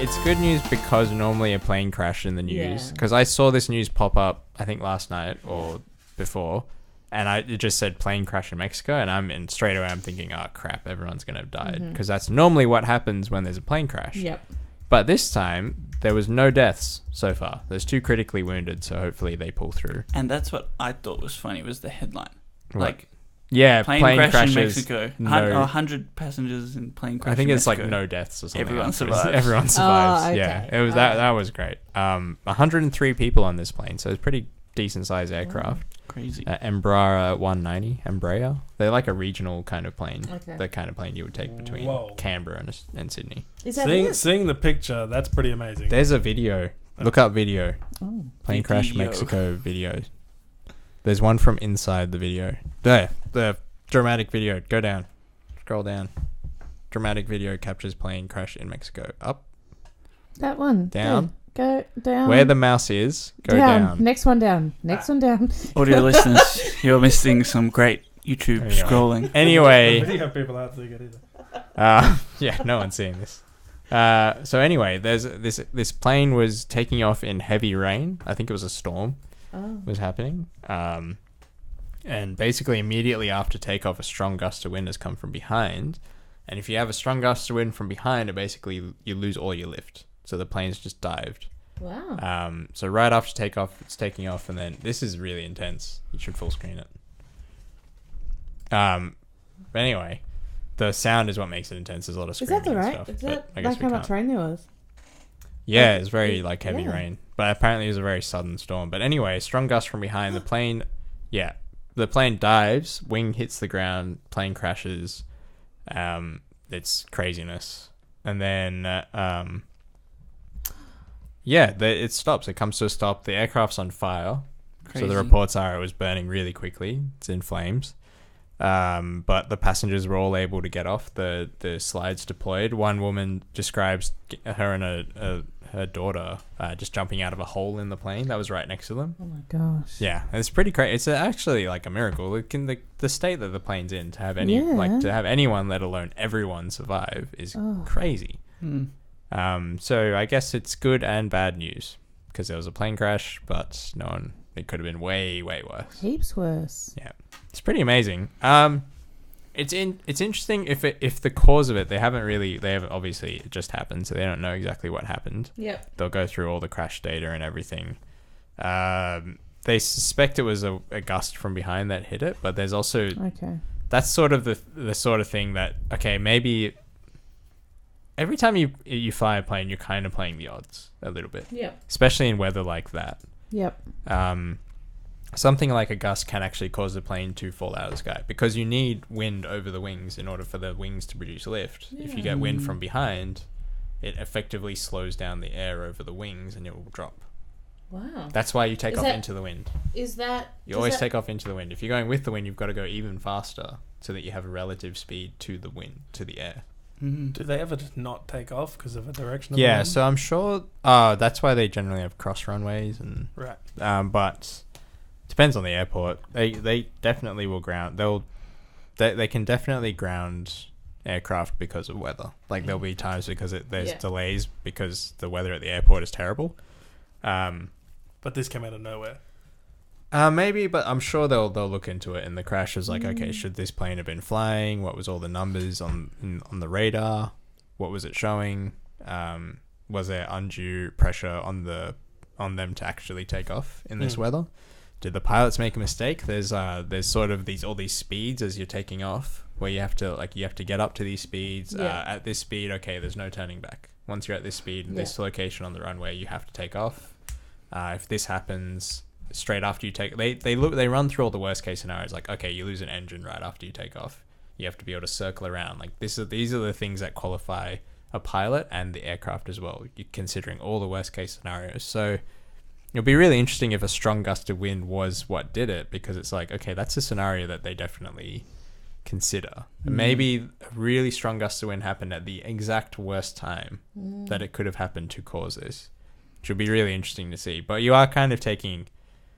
it's good news because normally a plane crashed in the news. Because I saw this news pop up, I think last night or before, and it just said plane crash in Mexico, and straight away I'm thinking, oh crap, everyone's gonna have died, because that's normally what happens when there's a plane crash. Yep. But this time there was no deaths so far. There's 2 critically wounded, so hopefully they pull through. And that's what I thought was funny was the headline. What? Like, yeah, plane crash in Mexico. 100 passengers in plane crash. I think in it's Mexico. like no deaths or something. Everyone survives. Everyone survives. Oh, okay. Yeah, it was that was great. 103 people on this plane, so it's pretty decent sized aircraft. Crazy. Embraer 190. Embraer. They're like a regional kind of plane. Okay. The kind of plane you would take between Canberra and Sydney. Is that Seeing the picture, that's pretty amazing. There's a video. Look up video. Oh. Plane crash Mexico video. There's one from inside the video. There. The dramatic video. Go down. Scroll down. Dramatic video captures plane crash in Mexico. Up. That one. Down. Go down. Where the mouse is, go down. Next one down. Next one down. Audio listeners, you're missing some great YouTube scrolling. Anyway. Video people aren't seeing it either. Yeah, no one's seeing this. So anyway, there's this plane was taking off in heavy rain. I think it was a storm was happening. And basically immediately after takeoff, a strong gust of wind has come from behind. And if you have a strong gust of wind from behind, it basically you lose all your lift. So the plane's just dived. Wow. So right after takeoff, it's taking off, and then this is really intense. You should full screen it. But anyway, the sound is what makes it intense. There's a lot of Is screaming that the and right? stuff. Is but that I guess like we how much can't. rain there was? Yeah, it's very like heavy Yeah. rain. But apparently it was a very sudden storm. But anyway, strong gust from behind. The plane dives, wing hits the ground, plane crashes. It's craziness. And then, it stops. It comes to a stop. The aircraft's on fire. Crazy. So the reports are it was burning really quickly. It's in flames. But the passengers were all able to get off. The slides deployed. One woman describes her and her daughter just jumping out of a hole in the plane that was right next to them. Oh my gosh. Yeah, it's pretty crazy. It's actually like a miracle. Look in the state that the plane's in, to have to have anyone, let alone everyone, survive is crazy. So I guess it's good and bad news because there was a plane crash, but it could have been way worse. Heaps worse. Yeah, it's pretty amazing. It's interesting if the cause of it they haven't obviously it just happened, so they don't know exactly what happened. Yep. They'll go through all the crash data and everything. They suspect it was a gust from behind that hit it, but there's also that's sort of the sort of thing that maybe every time you fly a plane you're kind of playing the odds a little bit. Yep. Especially in weather like that. Yep. Something like a gust can actually cause the plane to fall out of the sky because you need wind over the wings in order for the wings to produce lift. Yeah. If you get wind from behind, it effectively slows down the air over the wings and it will drop. Wow. That's why you take off into the wind. You always take off into the wind. If you're going with the wind, you've got to go even faster so that you have a relative speed to the wind, to the air. Mm-hmm. Do they ever just not take off because of a direction of the wind? So I'm sure that's why they generally have cross runways and right. But depends on the airport. They definitely will ground. They can definitely ground aircraft because of weather. Like there'll be times because there's delays because the weather at the airport is terrible. But this came out of nowhere. Maybe, but I'm sure they'll look into it. And the crash is like, okay, should this plane have been flying? What was all the numbers on the radar? What was it showing? Was there undue pressure on them to actually take off in this weather? Did the pilots make a mistake? There's sort of all these speeds as you're taking off where you have to get up to these speeds. At this speed, okay, there's no turning back. Once you're at this speed, this location on the runway, you have to take off. If this happens straight after you take, they run through all the worst case scenarios. Like, okay, you lose an engine right after you take off. You have to be able to circle around. Like these are the things that qualify a pilot and the aircraft as well. You're considering all the worst case scenarios. So it'll be really interesting if a strong gust of wind was what did it, because it's like, okay, that's a scenario that they definitely consider. Maybe a really strong gust of wind happened at the exact worst time that it could have happened to cause this, which would be really interesting to see. But you are kind of taking,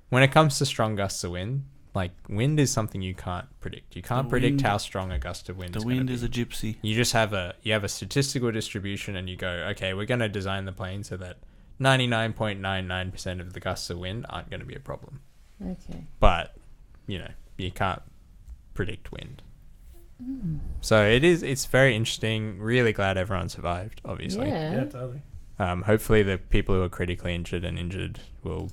when it comes to strong gusts of wind, Like, wind is something you can't predict. You can't predict how strong a gust of wind is. The wind is a gypsy. You just have a statistical distribution, and you go, okay, we're going to design the plane so that 99.99% of the gusts of wind aren't going to be a problem. Okay. But, you can't predict wind. So it's very interesting. Really glad everyone survived, obviously. Yeah. Totally. Hopefully the people who are critically injured will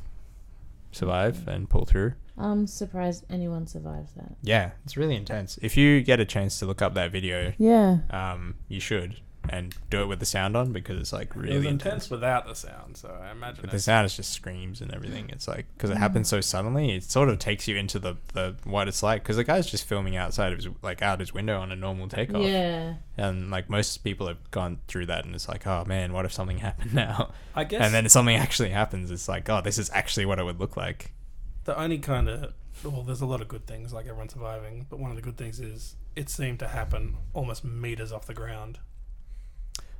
survive and pull through. I'm surprised anyone survives that. Yeah, it's really intense. If you get a chance to look up that video, you should, and do it with the sound on, because it's like really It was intense without the sound, so I imagine. But the sound is just screams and everything. It's like, because it happens so suddenly, it sort of takes you into the what it's like. Because the guy's just filming outside of out his window on a normal takeoff. Yeah. And like most people have gone through that, and it's like, oh man, what if something happened now? I guess. And then if something actually happens, it's like, oh, this is actually what it would look like. The only kind of, well, there's a lot of good things, like everyone surviving, but one of the good things is it seemed to happen almost meters off the ground.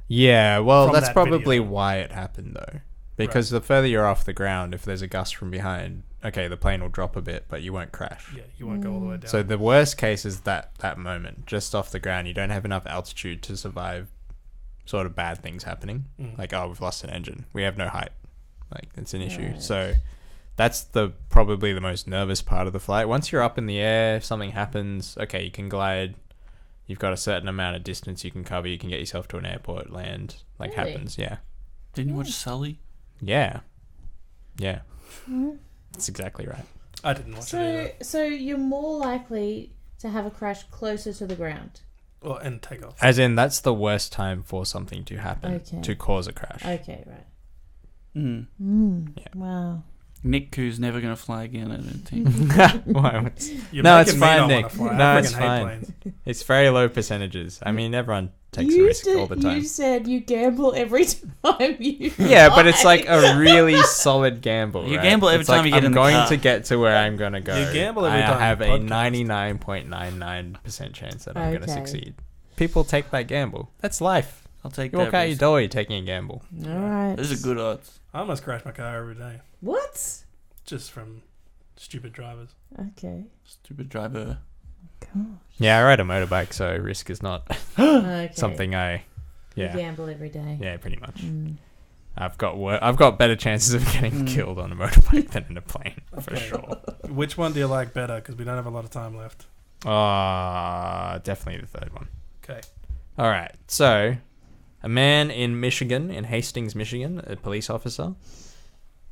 Yeah, well, From that's that probably video. why it happened, though. Because the further you're off the ground, if there's a gust from behind, okay, the plane will drop a bit, but you won't crash. Yeah, you won't go all the way down. So the worst case is that moment, just off the ground. You don't have enough altitude to survive sort of bad things happening. Like, oh, we've lost an engine. We have no height. Like, it's an issue. Right. So that's probably the most nervous part of the flight. Once you're up in the air, if something happens, okay, you can glide. You've got a certain amount of distance you can cover. You can get yourself to an airport, land. Like, Really? happens, yeah. Didn't you watch Sully? Yeah. Yeah. That's exactly right. I didn't watch it either. So you're more likely to have a crash closer to the ground. Well, and take off. As in, that's the worst time for something to happen, Okay. to cause a crash. Okay, right. Yeah. Wow. Nick Koo's never going to fly again, I don't think. Why? You're No, it's making me fine, not Nick. wanna fly. No, I it's freaking hate fine. planes. It's very low percentages. I mean, everyone takes a risk all the time. You said you gamble every time you Yeah, but it's fly. like a really solid gamble. You right? gamble every It's time like, you get I'm in the going car. to get to where I'm going to go. You gamble every I time have you a podcast. 99.99% chance that I'm going to Okay. succeed. People take that gamble. That's life. I'll take You that walk out your risk. door, you're taking a gamble. All right. Those are good odds. I almost crash my car every day, What? just from stupid drivers. Okay. Stupid driver. Yeah, I ride a motorbike, so risk is not Okay. something I... You Yeah, gamble every day. yeah, pretty much. Mm. I've got better chances of getting killed on a motorbike than in a plane, for Okay. sure. Which one do you like better? Because we don't have a lot of time left. Definitely the third one. Okay. All right. So, a man in Michigan, in Hastings, Michigan, a police officer,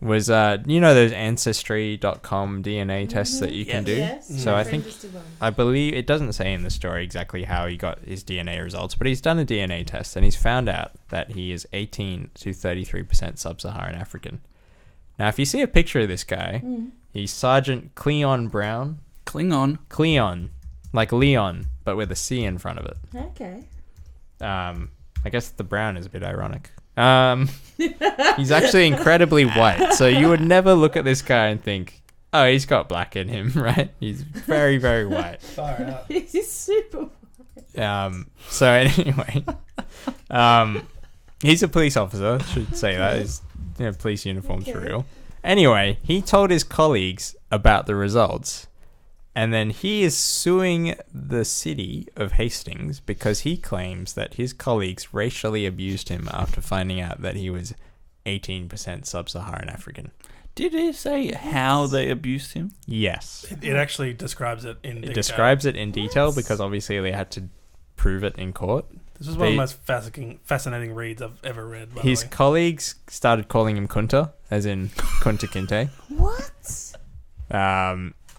was, those Ancestry.com DNA tests that you can do? Yes. So My I friend think, just did one. I believe, it doesn't say in the story exactly how he got his DNA results, but he's done a DNA test and he's found out that he is 18 to 33% sub-Saharan African. Now, if you see a picture of this guy, he's Sergeant Cleon Brown. Klingon. Cleon. Like Leon, but with a C in front of it. Okay. I guess the brown is a bit ironic. He's actually incredibly white, so you would never look at this guy and think, oh, he's got black in him, right? He's very, very white. Far out. He's super. So anyway, he's a police officer, should say that. His police uniforms for real. Anyway, he told his colleagues about the results, and then he is suing the city of Hastings because he claims that his colleagues racially abused him after finding out that he was 18% sub-Saharan African. Did it say how they abused him? Yes. It actually describes it in detail. It describes it in detail because obviously they had to prove it in court. This is one of the most fascinating reads I've ever read, by His the way. colleagues started calling him Kunta, as in Kunta Kinte. What?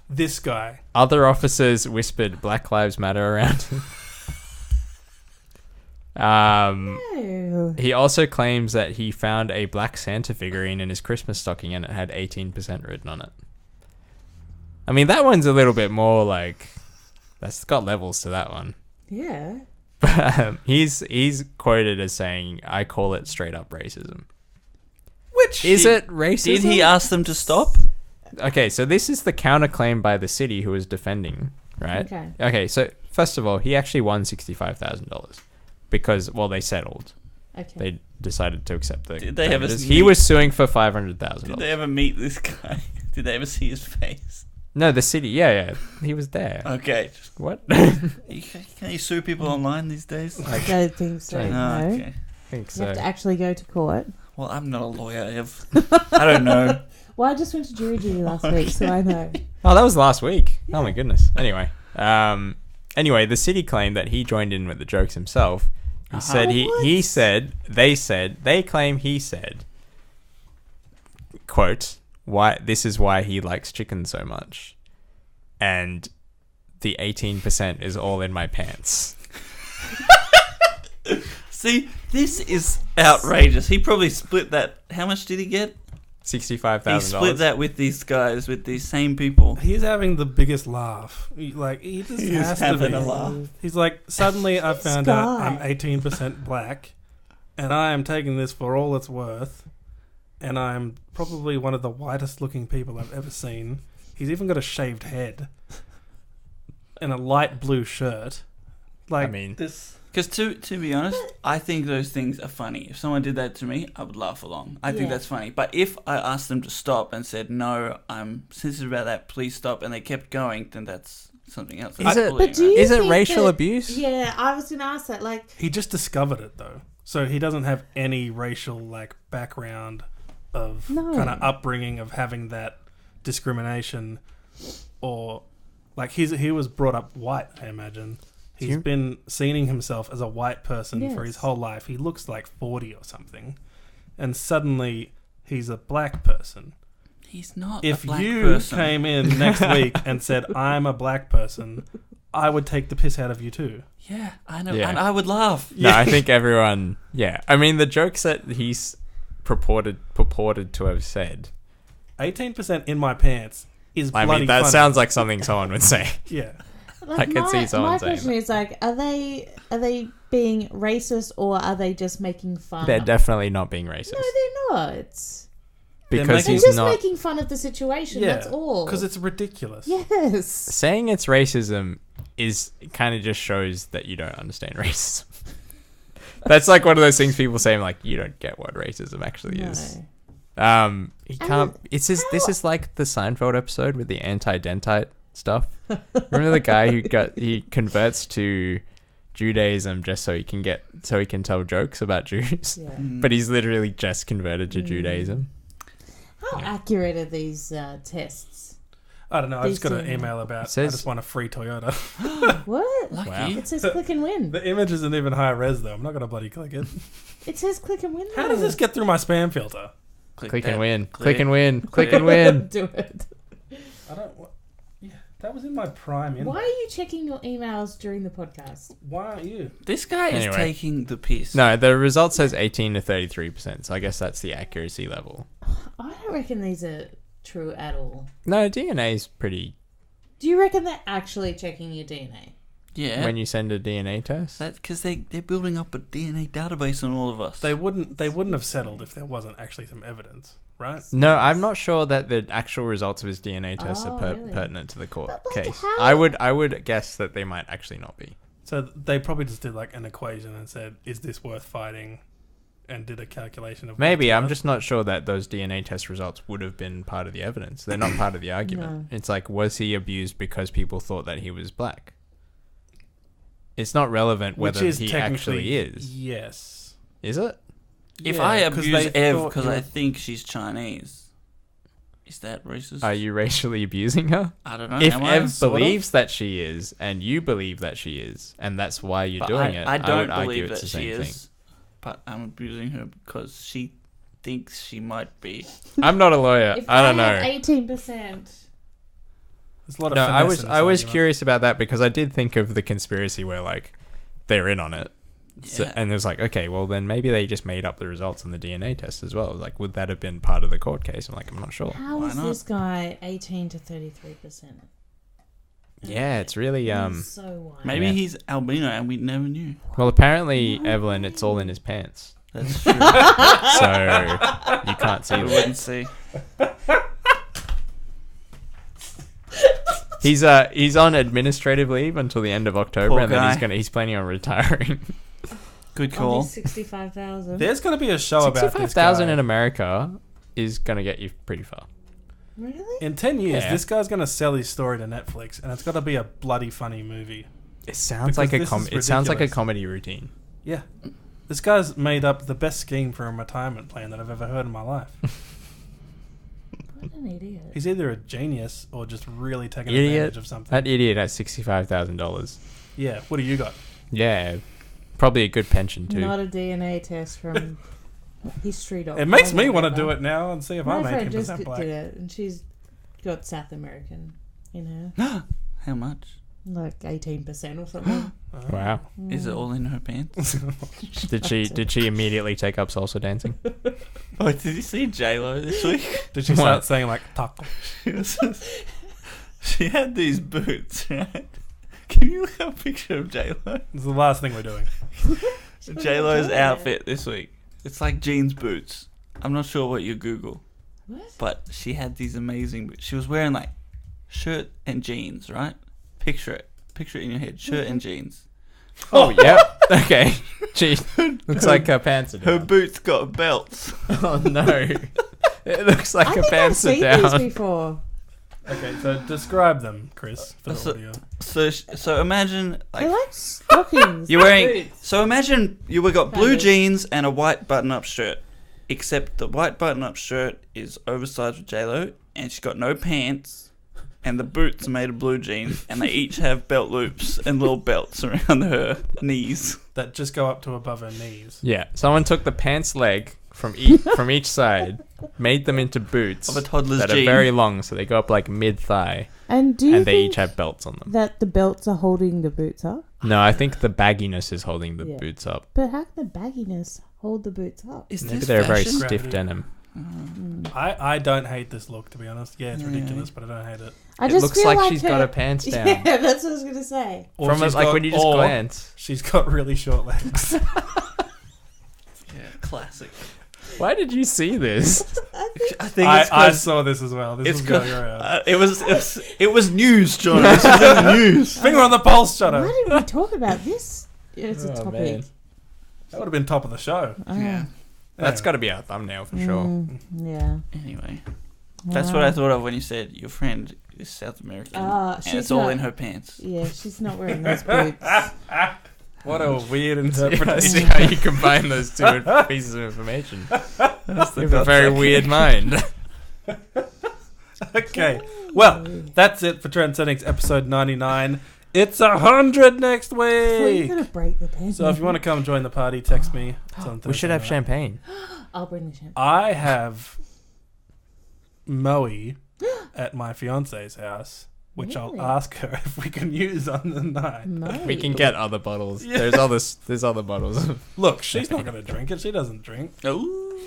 This guy. Other officers whispered Black Lives Matter around him. No. He also claims that he found a black Santa figurine in his Christmas stocking and it had 18% written on it. I mean, that one's a little bit more like... That's got levels to that one. Yeah. But he's quoted as saying, I call it straight up racism. Which Is it racism? Did he ask them to stop? Okay, so this is the counterclaim by the city who was defending, right? Okay. So first of all, he actually won $65,000 because, well, they settled. Okay. They decided to accept the Did they ever damages. meet- He was suing for Did $500,000. they ever meet this guy? Did they ever see his face? No, the city. Yeah. He was there. Okay. What? Can you sue people online these days? I don't think so. No. Okay. I think You so. have to actually go to court. Well, I'm not a lawyer, Ev. I don't know. Well, I just went to jury duty last week, so I know. Oh, that was last week. Oh my goodness. Anyway, the city claimed that he joined in with the jokes himself. He said they claim he said, quote, "Why this is why he likes chicken so much," and the 18% is all in my pants. See, this is outrageous. He probably split that. How much did he get? $65,000. He split that with these guys, with these same people. He's having the biggest laugh. He just He has was to having be. a laugh. He's like, suddenly I found out Sky. I'm 18% black, and I am taking this for all it's worth, and I'm probably one of the whitest looking people I've ever seen. He's even got a shaved head and a light blue shirt. Like, I mean, this. Because to be honest, I think those things are funny. If someone did that to me, I would laugh along. I think Yeah. that's funny. But if I asked them to stop and said, no, I'm sensitive about that, please stop, and they kept going, then that's something else. Is it- But do you is it think racial that- abuse? Yeah, I was going to ask that. Like, He just discovered it though, so he doesn't have any racial background of No. kind of upbringing of having that discrimination, or he was brought up white. I imagine he's You- been seeing himself as a white person for his Yes. whole life. He looks like 40 or something, and suddenly he's a black person. He's not If a black you person. came in next week and said I'm a black person, I would take the piss out of you too. Yeah, I know. Yeah. And I would laugh. No, I think everyone. Yeah, I mean the jokes that he's purported to have said. 18% in my pants is I bloody mean, that funny. sounds like something someone would say. Yeah. I can see someone my saying question is like, are they being racist or are they just making fun? They're definitely not being racist No, they're not. because They're They're he's just not making fun of the situation. Yeah, That's all. because it's ridiculous. yes. saying it's racism. Is kind of just shows that you don't understand racism. That's like one of those things people say, like you don't get what racism actually is. No. He can't. This is like the Seinfeld episode with the anti-dentite stuff. Remember the guy he converts to Judaism just so he can tell jokes about Jews, Yeah. but he's literally just converted to Judaism. How accurate are these tests? I don't know. I just got an Decent. email about. It says- I just want a free Toyota. What? Lucky. Wow. It says click and win. The image isn't even high res though. I'm not gonna bloody click it. It says click and win. How does this get through my spam filter? Click that. and win. Click. Click and win. Click and win. Do it. I don't. Yeah, that was in my prime. Why are you checking your emails during the podcast? Why aren't you? This guy is Anyway. taking the piss. No, the result says 18 to 33%. So I guess that's the accuracy level. I don't reckon these are true at all. No, DNA is pretty. Do you reckon they're actually checking your DNA? Yeah. When you send a DNA test, Because they're building up a DNA database on all of us. They wouldn't have settled if there wasn't actually some evidence, right? no, I'm not sure that the actual results of his DNA tests Oh, are really? pertinent to the court But, like, case. how- I would guess that they might actually not be. So they probably just did like an equation and said, "Is this worth fighting?" And did a calculation of Maybe what's I'm worth. just not sure that those DNA test results would have been part of the evidence. They're not part of the argument. No. It's like, was he abused because people thought that he was black? It's not relevant Which whether is he technically actually is. Yes. Is it? If Yeah, I 'cause abuse they Ev thought because you I were- think she's Chinese, is that racist? Are you racially abusing her? I don't know. If am I? Ev Sort of? believes that she is, and you believe that she is, and that's why you're But doing it, I don't would argue believe it's that the she same is. But I'm abusing her because she thinks she might be. thing. I'm not a lawyer. If I don't had know. 18%. There's a lot of No, finesse in this I was argument. curious about that because I did think of the conspiracy where like they're in on it. So, Yeah. and there's like, okay, well then maybe they just made up the results on the DNA test as well. Like, would that have been part of the court case? I'm like, I'm not sure. How Why is not? this guy 18 to 33%? Yeah, it's really He's so wild. Maybe Yeah. he's albino and we never knew. Well, apparently, Evelyn, it's all in his pants, That's true. so you can't see we them. wouldn't see. He's on administrative leave until the end of October, Poor and then guy. he's planning on retiring. Good Only call. 65,000. There's going to be a show about this 65,000 guy. in America is gonna get you pretty far. Really? In 10 years, Yeah. this guy's going to sell his story to Netflix, and it's got to be a bloody funny movie. It sounds Because like this is it sounds like a ridiculous. comedy routine. Yeah. This guy's made up the best scheme for a retirement plan that I've ever heard in my life. What an idiot. He's either a genius or just really taking Idiot. advantage of something. That idiot has $65,000. Yeah, what do you got? Yeah, probably a good pension too. Not a DNA test from history.com. It makes me want to whatever. do it now and see if My I'm friend just 18% did black. it, and she's got South American in her. How much? Like 18% or something. Wow. Is it all in her pants? Did she immediately take up salsa dancing? Oh, did you see J-Lo this week? Did she start saying like taco? She had these boots, right? Can you look up a picture of J-Lo? This is the last thing we're doing. J-Lo's outfit this week. It's like jeans boots. I'm not sure what you Google. What? But she had these amazing boots. She was wearing like shirt and jeans, right? Picture it. Picture it in your head. Shirt and jeans. Oh, yep. Okay. Gee, looks like her pants are Her down. boots got belts. Oh no. It looks like I her think I've pants are seen these down. before. Okay, so describe them, Chris, for the So- audio. So imagine They're like like stockings. you're wearing. Boots. So imagine you got blue Boots. jeans and a white button-up shirt, except the white button-up shirt is oversized for J-Lo, and she's got no pants. And the boots are made of blue jeans, and they each have belt loops and little belts around her knees. That just go up to above her knees. Yeah, someone took the pants leg from each side, made them into boots Of a toddler's that jean. are very long, so they go up like mid-thigh, And do you and they think each have belts on them. that the belts are holding the boots up? No, I think the bagginess is holding the Yeah. boots up. But how can the bagginess hold the boots up? Is Maybe this they're very fashion? stiff Gravity. denim. I don't hate this look, to be honest. Yeah, it's Yeah. ridiculous, but I don't hate it. I It just looks feel like like she's got her her pants down. Yeah, that's what I was gonna say. Or From she's like got- when you just or glance. she's got really short legs. Yeah, classic. Why did you see this? I think it's I 'cause saw this as well. This it's was going 'cause- around. it was news, John. This was in the news. Finger on the pulse, Shudder. Why did we talk about this? It's a Oh, topic. man. That would have been top of the show. Oh. Yeah. That's Anyway. got to be our thumbnail for sure. Yeah. Anyway, that's what I thought of when you said your friend is South American, and she's it's all not- in her pants. Yeah, she's not wearing those boots. What a weird I interpretation. see how you combine those two pieces of information. You have a very weird mind. Okay. Well, that's it for Trend Settings episode 99. It's 100 next Well, you're week. gonna break the pen. So if you want to come join the party, text me. It's on We should Thursday have night. champagne. I'll bring the champagne. I have Moe at my fiance's house, which Really? I'll ask her if we can use on the night. We can get other bottles. Yeah. There's other bottles. Look, she's not going to drink it. She doesn't drink. Ooh.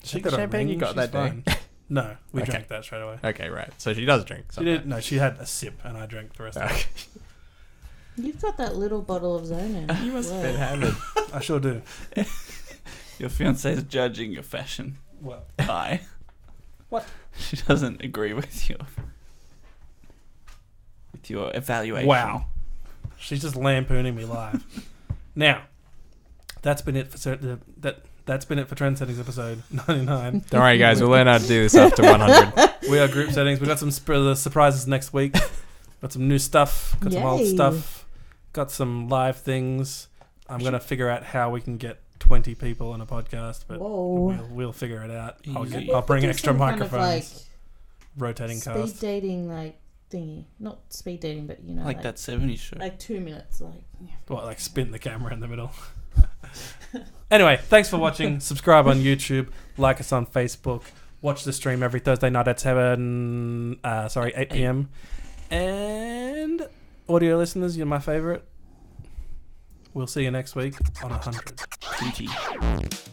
She The got a champagne ring. you got She's that day? fine. No, we Okay. drank that straight away. Okay, right. So she does drink. She did. No, she had a sip, and I drank the rest of it. You've got that little bottle of Zonin. You must have Whoa. been hammered. I sure do. Your fiance is judging your fashion What? eye. What? She doesn't agree with your evaluation. Wow. She's just lampooning me live. Now, that's been it for that's been it for Trend Settings episode 99. Don't worry, guys. We'll learn how to do this after 100. We are group settings. We got some surprises next week. Got some new stuff. Got some old Yay. stuff. Got some live things. I'm gonna figure out how we can get 20 people on a podcast, but Whoa. we'll figure it out. Easy. I'll bring Do extra some kind of, microphones. Rotating speed cast. dating like thingy. Not speed dating, but you know, Like that 70s show. like 2 minutes. Like What, like spin the camera in the middle? Anyway, thanks for watching. Subscribe on YouTube. Like us on Facebook. Watch the stream every Thursday night at 8 p.m. And audio listeners, you're my favorite. We'll see you next week on 100. GG.